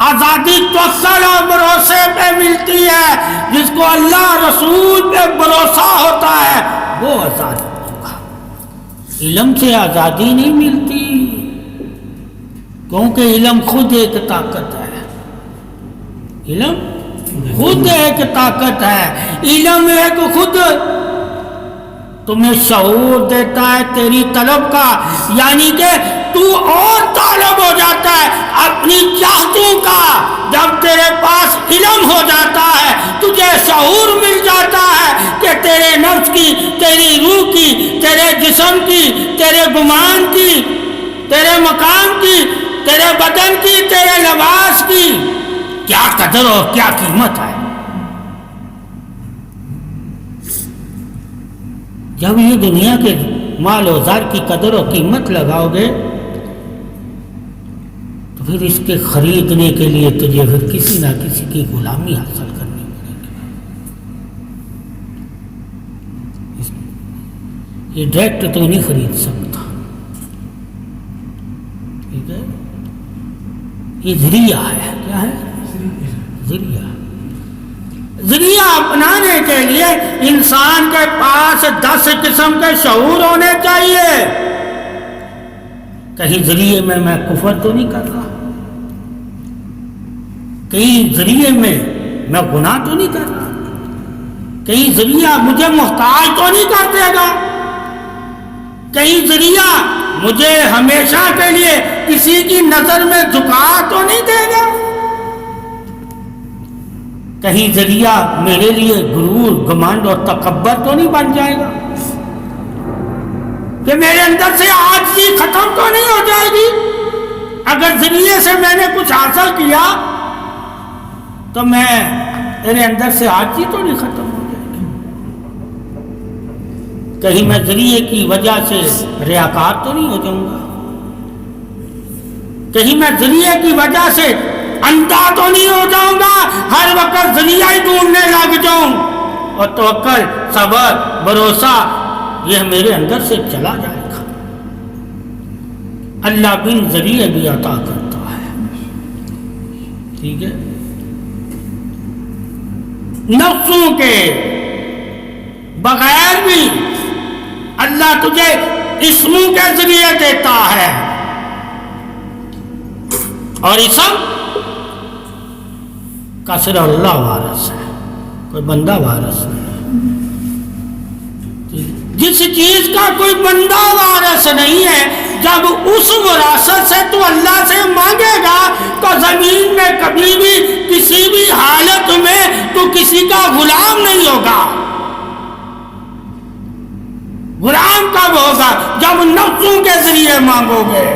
آزادی توکل اور بھروسے پہ ملتی ہے. جس کو اللہ رسول پہ بھروسہ ہوتا ہے وہ آزاد ہوگا. علم سے آزادی نہیں ملتی، کیونکہ علم خود ایک طاقت ہے. علم خود ایک طاقت ہے. علم ایک خود تمہیں شعور دیتا ہے تیری طلب کا، یعنی کہ تو اور طالب ہو جاتا ہے اپنی چاہتوں کا. جب تیرے پاس علم ہو جاتا ہے تجھے شعور مل جاتا ہے کہ تیرے نفس کی، تیری روح کی، تیرے جسم کی، تیرے گمان کی، تیرے مقام کی، تیرے بدن کی، تیرے لباس کی کیا قدر اور کیا قیمت ہے. جب یہ دنیا کے مال و زر کی قدر و قیمت لگاؤ گے تو پھر اس کے خریدنے کے لیے تجھے پھر کسی نہ کسی کی غلامی حاصل کرنی پڑے گی. یہ ڈائریکٹ تو نہیں خرید سکتا، ٹھیک ہے. یہ ذریعہ ہے. کیا ہے؟ ذریعہ. ذریعہ اپنانے کے لیے انسان کے پاس 10 قسم کے شعور ہونے چاہیے. کہیں ذریعے میں کفر تو نہیں کر رہا، کہیں ذریعے میں گناہ تو نہیں کر رہا، کہیں ذریعہ مجھے محتاج تو نہیں کر دے گا، کہیں ذریعہ مجھے ہمیشہ کے لیے کسی کی نظر میں جھکا تو نہیں دے گا، کہیں ذریعہ میرے لیے غرور، گھمنڈ اور تکبر تو نہیں بن جائے گا، کہ میرے اندر سے عاجزی ختم تو نہیں ہو جائے گی. اگر ذریعے سے میں نے کچھ حاصل کیا تو میرے اندر سے عاجزی تو نہیں ختم ہو جائے گی. کہیں میں ذریعے کی وجہ سے ریاکار تو نہیں ہو جاؤں گا، کہیں میں ذریعے کی وجہ سے اندھا تو نہیں ہو جاؤں گا، ہر وقت ذریعہ ہی ڈھونڈنے لگ جاؤں. اور توکل، صبر، بھروسہ یہ میرے اندر سے چلا جائے گا. اللہ بن ذریعے بھی عطا کرتا ہے، ٹھیک ہے. نفسوں کے بغیر بھی اللہ تجھے اسموں کے ذریعے دیتا ہے، اور اسم کا صرف اللہ وارث ہے، کوئی بندہ وارث نہیں. جس چیز کا کوئی بندہ وارث نہیں ہے، جب اس وراثت سے تو اللہ سے مانگے گا تو زمین میں کبھی بھی کسی بھی حالت میں تو کسی کا غلام نہیں ہوگا. غلام کب ہوگا؟ جب نفسوں کے ذریعے مانگو گے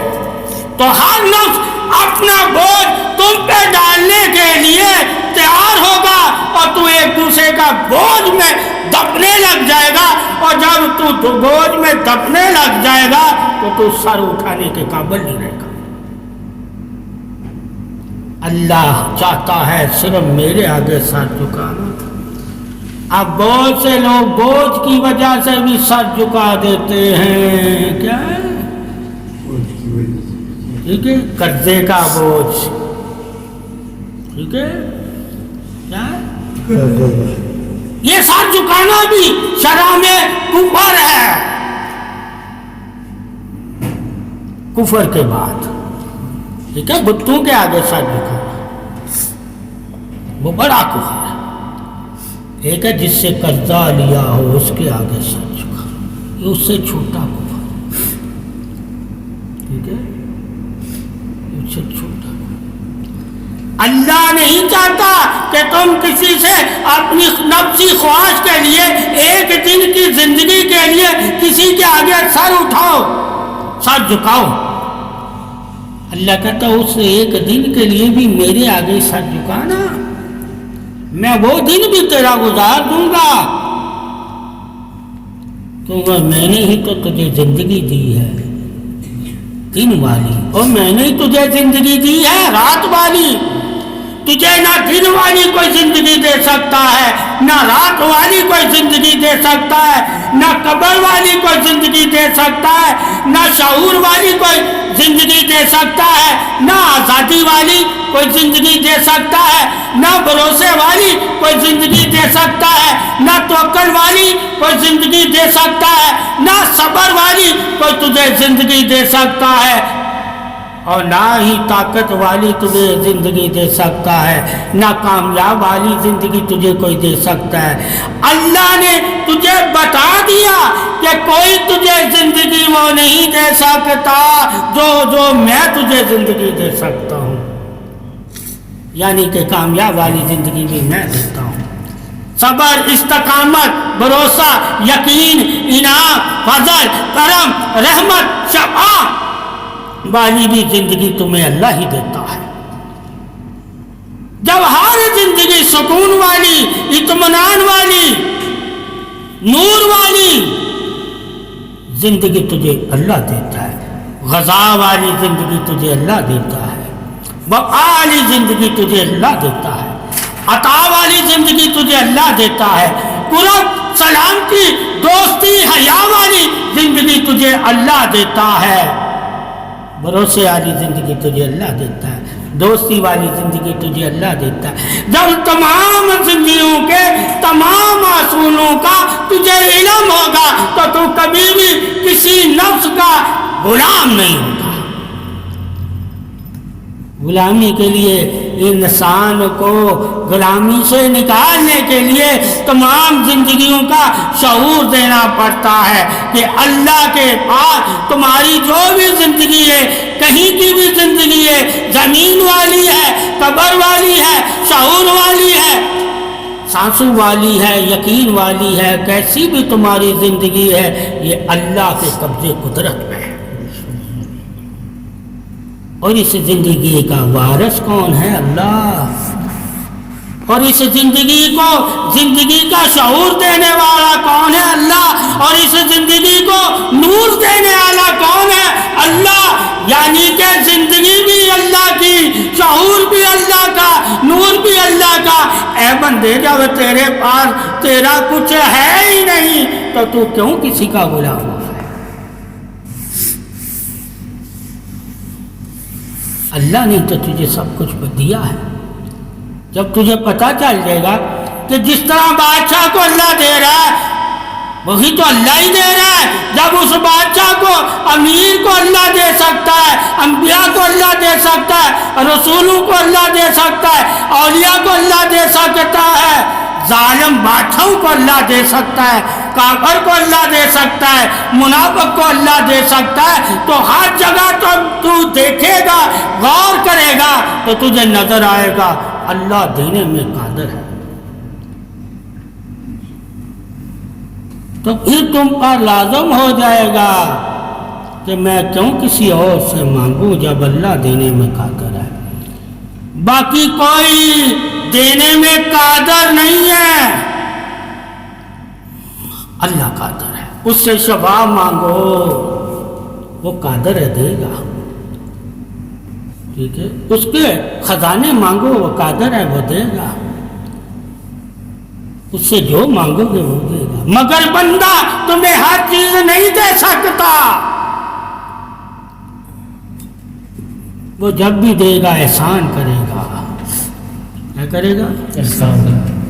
تو ہر نفس اپنا بوجھ تم پہ ڈالنے کے لیے تیار ہوگا اور تو ایک دوسرے کا بوجھ میں دبنے لگ جائے گا. اور جب تو بوجھ میں دبنے لگ جائے گا تو سر اٹھانے کے قابل نہیں رہے گا. اللہ چاہتا ہے صرف میرے آگے سر جھکانا. اب بہت سے لوگ بوجھ کی وجہ سے بھی سر جھکا دیتے ہیں. کیا ہے؟ ٹھیک ہے، قرضے کا بوجھ. ٹھیک ہے، کیا ہے؟ یہ سر جھکانا بھی شرع میں کفر ہے. کفر کے بعد ٹھیک ہے، بتوں کے آگے سر جھکانا وہ بڑا کفر ہے. ایک ہے جس سے قرضہ لیا ہو اس کے آگے سر جھکانا، یہ اس سے چھوٹا کفر. ٹھیک ہے، اس سے چھوٹا. اللہ نہیں چاہتا کہ تم کسی سے اپنی نفسی خواہش کے لیے ایک دن کی زندگی کے لیے کسی کے آگے سر اٹھاؤ، سر جھکاؤ. اللہ کہتا اس ایک دن کے لیے بھی میرے آگے سر جھکانا، میں وہ دن بھی تیرا گزار دوں گا، کیونکہ میں نے ہی تو تجھے زندگی دی ہے دن والی، اور میں نے ہی تجھے زندگی دی ہے رات والی. تجھے نہ دن والی کوئی زندگی دے سکتا ہے، نہ رات والی کوئی زندگی دے سکتا ہے، نہ قبر والی کوئی زندگی دے سکتا ہے، نہ شعور والی کوئی زندگی دے سکتا ہے، نہ آزادی والی کوئی زندگی دے سکتا ہے، نہ بھروسے والی کوئی زندگی دے سکتا ہے، نہ توکل والی کوئی زندگی دے سکتا ہے، نہ صبر والی کوئی تجھے زندگی دے سکتا ہے، اور نہ ہی طاقت والی تجھے زندگی دے سکتا ہے، نہ کامیاب والی زندگی تجھے کوئی دے سکتا ہے۔ اللہ نے تجھے بتا دیا کہ کوئی تجھے زندگی وہ نہیں دے سکتا جو میں تجھے زندگی دے سکتا ہوں، یعنی کہ کامیاب والی زندگی بھی میں دیتا ہوں۔ صبر، استقامت، بھروسہ، یقین، انعام، فضل، کرم، رحمت، شفاعت والی بھی زندگی تمہیں اللہ ہی دیتا ہے۔ جب ہر زندگی سکون والی، اطمینان والی، نور والی زندگی تجھے اللہ دیتا ہے، غذا والی زندگی تجھے اللہ دیتا ہے، وقا والی زندگی تجھے اللہ دیتا ہے، عطا والی زندگی تجھے اللہ دیتا ہے، قرب، سلامتی، دوستی، حیا والی زندگی تجھے اللہ دیتا ہے، بھروسے والی زندگی تجھے اللہ دیتا ہے، دوستی والی زندگی تجھے اللہ دیتا ہے۔ جب تمام زندگیوں کے تمام اصولوں کا تجھے علم ہوگا تو تو کبھی بھی کسی نفس کا غلام نہیں ہوگا۔ غلامی کے لیے انسان کو غلامی سے نکالنے کے لیے تمام زندگیوں کا شعور دینا پڑتا ہے کہ اللہ کے پاس تمہاری جو بھی زندگی ہے، کہیں کی بھی زندگی ہے، زمین والی ہے، قبر والی ہے، شعور والی ہے، سانسوں والی ہے، یقین والی ہے، کیسی بھی تمہاری زندگی ہے، یہ اللہ کے قبضے قدرت میں ہے۔ اور اس زندگی کا وارث کون ہے؟ اللہ۔ اور اس زندگی کو زندگی کا شعور دینے والا کون ہے؟ اللہ۔ اور اس زندگی کو نور دینے والا کون ہے؟ اللہ۔ یعنی کہ زندگی بھی اللہ کی، شعور بھی اللہ کا، نور بھی اللہ کا۔ اے بندے، جب تیرے پاس تیرا کچھ ہے ہی نہیں تو تو کیوں کسی کا غلام ہو؟ اللہ نے تو تجھے سب کچھ دیا ہے۔ جب تجھے پتہ چل جائے گا کہ جس طرح بادشاہ کو اللہ دے رہا ہے وہی تو اللہ ہی دے رہا ہے، جب اس بادشاہ کو، امیر کو اللہ دے سکتا ہے، انبیاء کو اللہ دے سکتا ہے، رسولوں کو اللہ دے سکتا ہے، اولیاء کو اللہ دے سکتا ہے، ظالم بادشاہوں کو اللہ دے سکتا ہے، کافر کو اللہ دے سکتا ہے، منافق کو اللہ دے سکتا ہے، تو ہر جگہ تو دیکھے گا، غور کرے گا تو تجھے نظر آئے گا اللہ دینے میں قادر ہے۔ تو پھر تم پر لازم ہو جائے گا کہ میں کیوں کسی اور سے مانگوں جب اللہ دینے میں قادر ہے۔ باقی کوئی دینے میں قادر نہیں ہے، اللہ قادر ہے، اس سے شفا مانگو، وہ قادر ہے، دے گا، ٹھیک ہے۔ اس کے خزانے مانگو، وہ قادر ہے، وہ دے گا، اس سے جو مانگو گے وہ دے گا۔ مگر بندہ تمہیں ہر چیز نہیں دے سکتا، وہ جب بھی دے گا احسان کرے گا۔ کیا کرے گا؟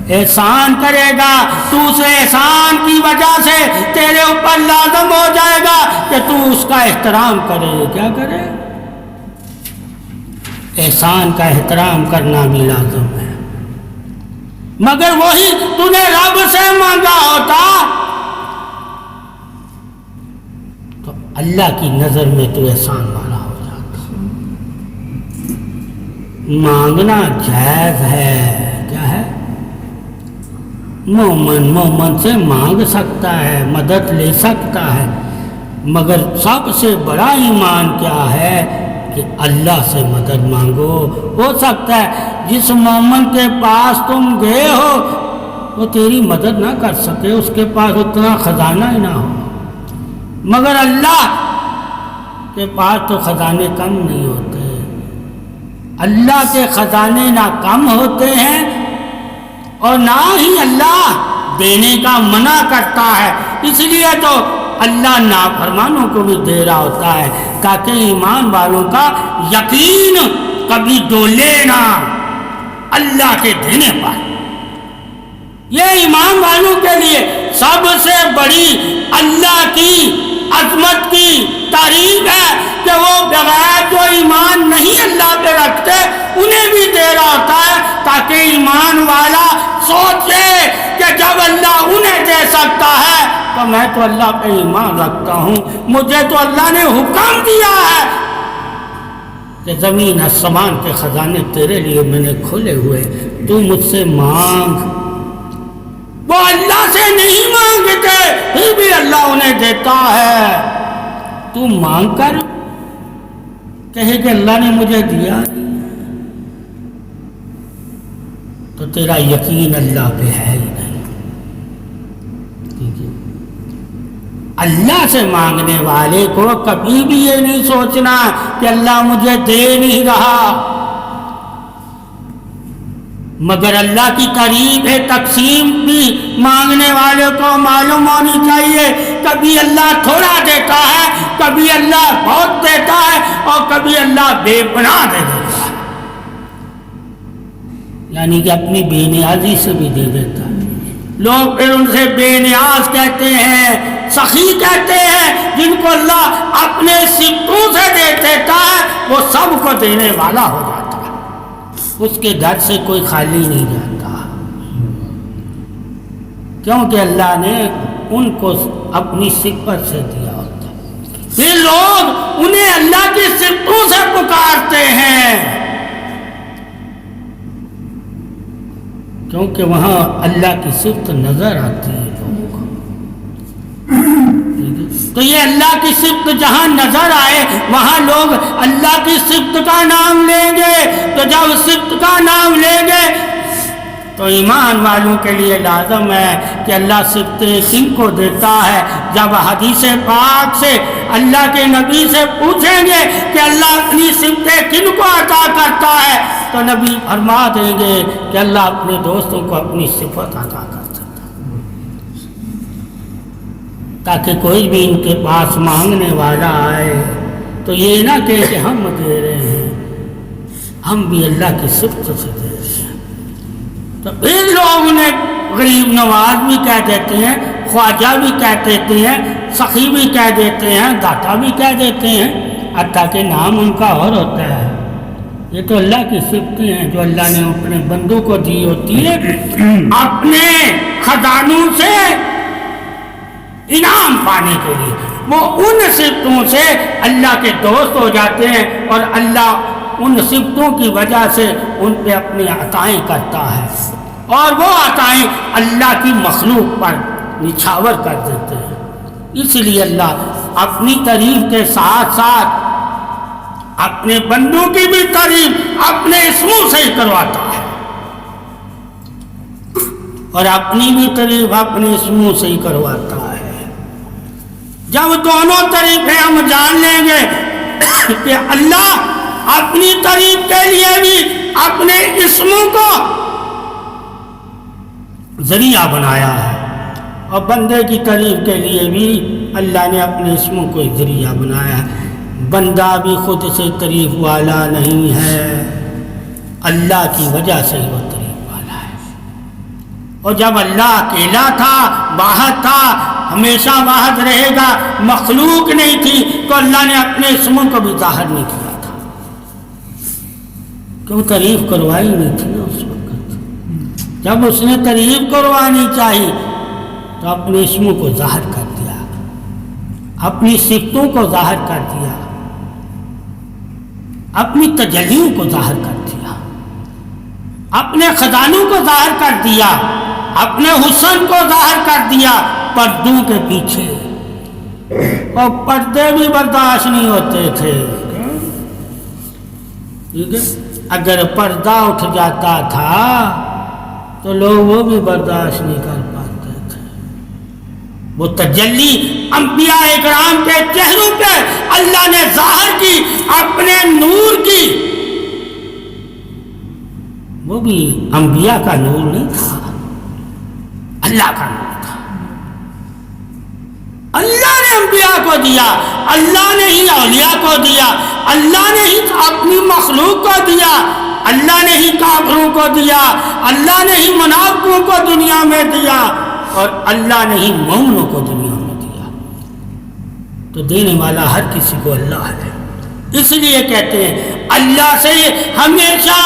احسان کرے گا۔ تو اسے احسان کی وجہ سے تیرے اوپر لازم ہو جائے گا کہ تو اس کا احترام کرے۔ کیا کرے؟ احسان کا احترام کرنا بھی لازم ہے۔ مگر وہی تو نے رب سے مانگا ہوتا تو اللہ کی نظر میں تو احسان والا ہو جاتا۔ مانگنا جائز ہے۔ کیا ہے؟ مومن سے مانگ سکتا ہے، مدد لے سکتا ہے، مگر سب سے بڑا ایمان کیا ہے کہ اللہ سے مدد مانگو۔ ہو سکتا ہے جس مومن کے پاس تم گئے ہو وہ تیری مدد نہ کر سکے، اس کے پاس اتنا خزانہ ہی نہ ہو، مگر اللہ کے پاس تو خزانے کم نہیں ہوتے۔ اللہ کے خزانے نہ کم ہوتے ہیں اور نہ ہی اللہ دینے کا منع کرتا ہے، اس لیے تو اللہ نافرمانوں کو بھی دے رہا ہوتا ہے تاکہ ایمان والوں کا یقین کبھی ڈولے نہ اللہ کے دینے پر۔ یہ ایمان والوں کے لیے سب سے بڑی اللہ کی عظمت کی تعریف ہے کہ وہ بغیر جو ایمان نہیں اللہ پہ رکھتے انہیں بھی دے رہا ہوتا ہے تاکہ ایمان والا سوچے کہ جب اللہ انہیں دے سکتا ہے تو میں تو اللہ پہ ایمان رکھتا ہوں، مجھے تو اللہ نے حکم دیا ہے کہ زمین آسمان کے خزانے تیرے لیے میں نے کھولے ہوئے، تو مجھ سے مانگ۔ وہ اللہ سے نہیں مانگتے پھر بھی اللہ انہیں دیتا ہے، تو مانگ کر کہے کہ اللہ نے مجھے دیا تو تیرا یقین اللہ پہ ہے ہی نہیں۔ اللہ سے مانگنے والے کو کبھی بھی یہ نہیں سوچنا کہ اللہ مجھے دے نہیں رہا، مگر اللہ کی قریب ہے تقسیم بھی مانگنے والے کو معلوم ہونی چاہیے۔ کبھی اللہ تھوڑا دیتا ہے، کبھی اللہ بہت دیتا ہے اور کبھی اللہ بے پناہ دے دیتا ہے، یعنی کہ اپنی بے نیازی سے بھی دے دیتا ہے۔ لوگ پھر ان سے بے نیاز کہتے ہیں، سخی کہتے ہیں، جن کو اللہ اپنے صفتوں سے دے دیتا ہے وہ سب کو دینے والا ہو جاتا ہے، اس کے گھر سے کوئی خالی نہیں جاتا، کیونکہ اللہ نے ان کو اپنی صفت سے دیا ہوتا ہے۔ پھر لوگ انہیں اللہ کی صفتوں سے پکارتے ہیں کیونکہ وہاں اللہ کی صفت نظر آتی ہے لوگوں کو، تو یہ اللہ کی صفت جہاں نظر آئے وہاں لوگ اللہ کی صفت کا نام لیں گے، تو جب صفت کا نام لیں گے تو ایمان والوں کے لیے لازم ہے کہ اللہ صفتیں کن کو دیتا ہے۔ جب حدیث پاک سے اللہ کے نبی سے پوچھیں گے کہ اللہ اپنی صفتیں کن کو عطا کرتا ہے تو نبی فرما دیں گے کہ اللہ اپنے دوستوں کو اپنی صفت عطا کرتا ہے، تاکہ کوئی بھی ان کے پاس مانگنے والا آئے تو یہ نہ کہے کہ ہم دے رہے ہیں، ہم بھی اللہ کی صفت سے دے رہے ہیں۔ تو پھر لوگ انہیں غریب نواز بھی کہہ دیتے ہیں، خواجہ بھی کہہ دیتے ہیں، سخی بھی کہہ دیتے ہیں، داتا بھی کہہ دیتے ہیں، حتیٰ کہ نام ان کا اور ہوتا ہے۔ یہ تو اللہ کی صفتیں ہیں جو اللہ نے اپنے بندوں کو دی ہوتی ہے اپنے خزانوں سے انعام پانے کے لیے۔ وہ ان صفتوں سے اللہ کے دوست ہو جاتے ہیں اور اللہ ان صفتوں کی وجہ سے ان پہ اپنی عطائیں کرتا ہے، اور وہ عطائیں اللہ کی مخلوق پر نچھاور کر دیتے ہیں۔ اس لیے اللہ اپنی تعریف کے ساتھ ساتھ اپنے بندوں کی بھی تعریف اپنے اسموں سے ہی کرواتا ہے، اور اپنی بھی تعریف اپنے اسموں سے ہی کرواتا ہے۔ جب دونوں طریقے ہم جان لیں گے کہ اللہ اپنی تعریف کے لیے بھی اپنے اسموں کو ذریعہ بنایا ہے اور بندے کی تعریف کے لیے بھی اللہ نے اپنے اسموں کو ذریعہ بنایا ہے۔ بندہ بھی خود سے تعریف والا نہیں ہے، اللہ کی وجہ سے ہی وہ تعریف والا ہے۔ اور جب اللہ اکیلا تھا، واحد تھا، ہمیشہ واحد رہے گا، مخلوق نہیں تھی، تو اللہ نے اپنے اسموں کو بھی ظاہر نہیں کیا تھا، کیوں تعریف کروائی نہیں تھی نا اس وقت۔ جب اس نے تعریف کروانی چاہی تو اپنے اسموں کو ظاہر کر دیا، اپنی صفتوں کو ظاہر کر دیا، اپنی تجلیوں کو ظاہر کر دیا، اپنے خزانوں کو ظاہر کر دیا، اپنے حسن کو ظاہر کر دیا پردوں کے پیچھے، اور پردے بھی برداشت نہیں ہوتے تھے۔ ٹھیک ہے، اگر پردہ اٹھ جاتا تھا تو لوگ وہ بھی برداشت نہیں کر پاتے تھے۔ وہ تجلی انبیاء اکرام کے چہروں پہ اللہ نے ظاہر کی، اپنے نور کی وہ بھی انبیاء کا نور نہیں تھا، اللہ کا نور تھا۔ اللہ نے انبیاء کو دیا، اللہ نے ہی اولیاء کو دیا، اللہ نے ہی اپنی مخلوق کو دیا، اللہ نے ہی کافروں کو دیا، اللہ نے ہی منافقوں کو دنیا میں دیا، اور اللہ نے ہی مومنوں کو دنیا میں دیا۔ تو دینے والا ہر کسی کو اللہ ہے، اس لیے کہتے ہیں اللہ سے ہمیشہ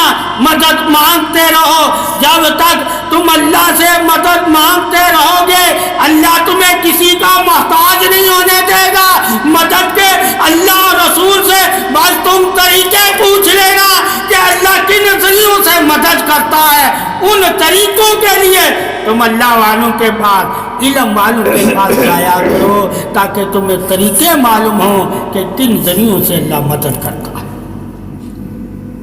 مدد مانگتے رہو۔ جب تک تم اللہ سے مدد مانگتے رہو گے اللہ تمہیں کسی کا محتاج نہیں ہونے دے گا۔ مدد کے اللہ اور رسول سے بس تم طریقے پوچھ لینا کہ اللہ کن ذریعوں سے مدد کرتا ہے، ان طریقوں کے لیے تم اللہ والوں کے پاس، علم والوں کے پاس جایا کرو، تاکہ تمہیں طریقے معلوم ہوں کہ کن ذریعوں سے اللہ مدد کرتا ہے۔